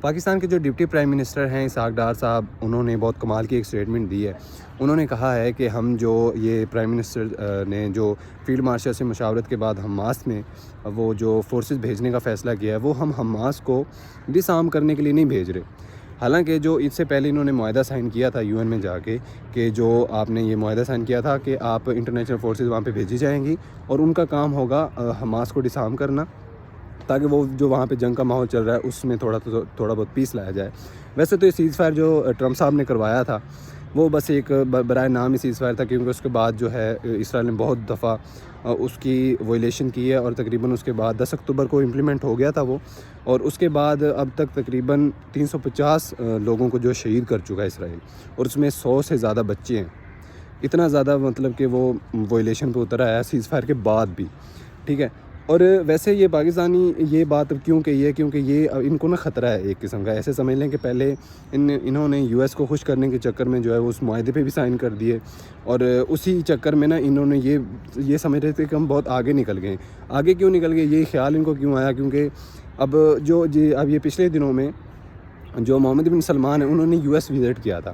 پاکستان کے جو deputy prime minister ہیں اسحاق ڈار صاحب، انہوں نے بہت کمال کی ایک سٹیٹمنٹ دی ہے۔ انہوں نے کہا ہے کہ ہم جو یہ پرائم منسٹر نے جو فیلڈ مارشل سے مشاورت کے بعد حماس میں وہ جو فورسز بھیجنے کا فیصلہ کیا ہے، وہ ہم حماس کو ڈس آرم کرنے کے لیے نہیں بھیج رہے۔ حالانکہ جو اس سے پہلے انہوں نے معاہدہ سائن کیا تھا UN میں جا کے، کہ جو آپ نے یہ معاہدہ سائن کیا تھا کہ آپ انٹرنیشنل فورسز وہاں پہ بھیجی جائیں گی اور ان کا کام ہوگا حماس کو ڈس آرم کرنا، تاکہ وہ جو وہاں پہ جنگ کا ماحول چل رہا ہے اس میں تھوڑا بہت پیس لایا جائے۔ ویسے تو یہ سیز فائر جو ٹرمپ صاحب نے کروایا تھا وہ بس ایک برائے نام ہی سیز فائر تھا، کیونکہ اس کے بعد جو ہے اسرائیل نے بہت دفعہ اس کی وائلیشن کی ہے، اور تقریباً اس کے بعد 10 اکتوبر کو امپلیمنٹ ہو گیا تھا وہ، اور اس کے بعد اب تک تقریباً 350 لوگوں کو جو شہید کر چکا ہے اسرائیل، اور اس میں 100 سے زیادہ بچے ہیں۔ اتنا زیادہ مطلب کہ وہ وائلیشن پہ اترا ہے سیز فائر کے بعد بھی، ٹھیک ہے۔ اور ویسے یہ پاکستانی یہ بات اب کیوں کہی ہے، کیونکہ یہ ان کو نا خطرہ ہے ایک قسم کا۔ ایسے سمجھ لیں کہ پہلے انہوں نے US کو خوش کرنے کے چکر میں جو ہے اس معاہدے پہ بھی سائن کر دیے، اور اسی چکر میں نا انہوں نے یہ سمجھ رہے تھے کہ ہم بہت آگے نکل گئے۔ آگے کیوں نکل گئے، یہ خیال ان کو کیوں آیا؟ کیونکہ اب یہ پچھلے دنوں میں جو محمد بن سلمان ہیں انہوں نے US وزٹ کیا تھا۔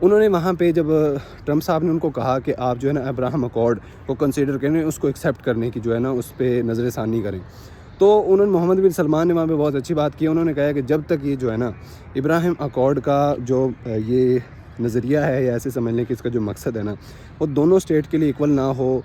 انہوں نے وہاں پہ جب ٹرمپ صاحب نے ان کو کہا کہ آپ جو ہے نا ابراہم اکارڈ کو کنسیڈر کریں، اس کو ایکسیپٹ کرنے کی جو ہے نا اس پہ نظر ثانی کریں، تو انہوں نے محمد بن سلمان نے وہاں پہ بہت اچھی بات کی۔ انہوں نے کہا کہ جب تک یہ جو ہے نا ابراہم اکارڈ کا جو یہ نظریہ ہے، یا ایسے سمجھ لیں کہ اس کا جو مقصد ہے نا وہ دونوں اسٹیٹ کے لیے ایکول نہ ہو،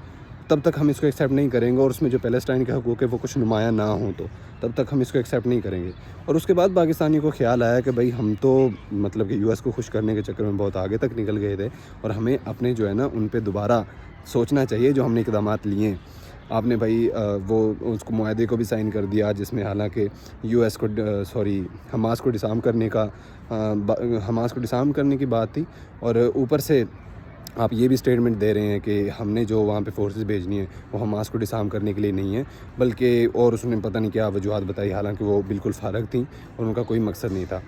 تب تک ہم اس کو ایکسیپٹ نہیں کریں گے، اور اس میں جو پیلسٹائن کے حقوق ہے وہ کچھ نمایاں نہ ہوں تو تب تک ہم اس کو ایکسیپٹ نہیں کریں گے۔ اور اس کے بعد پاکستانی کو خیال آیا کہ بھائی ہم تو مطلب کہ US کو خوش کرنے کے چکر میں بہت آگے تک نکل گئے تھے، اور ہمیں اپنے جو ہے نا ان پہ دوبارہ سوچنا چاہیے جو ہم نے اقدامات لیے ہیں۔ آپ نے بھائی وہ اس کو معاہدے کو بھی سائن کر دیا، جس میں حالانکہ US کو حماس کو ڈسارم کرنے کی بات تھی، اور اوپر سے آپ یہ بھی سٹیٹمنٹ دے رہے ہیں کہ ہم نے جو وہاں پہ فورسز بھیجنی ہیں وہ حماس کو ڈسارم کرنے کے لیے نہیں ہے، بلکہ اور اس نے پتہ نہیں کیا وجوہات بتائی، حالانکہ وہ بالکل فارغ تھیں اور ان کا کوئی مقصد نہیں تھا۔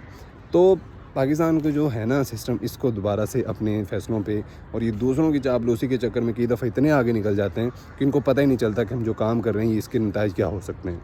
تو پاکستان کو جو ہے نا سسٹم، اس کو دوبارہ سے اپنے فیصلوں پہ، اور یہ دوسروں کی چاپلوسی کے چکر میں کئی دفعہ اتنے آگے نکل جاتے ہیں کہ ان کو پتہ ہی نہیں چلتا کہ ہم جو کام کر رہے ہیں اس کے نتائج کیا ہو سکتے ہیں۔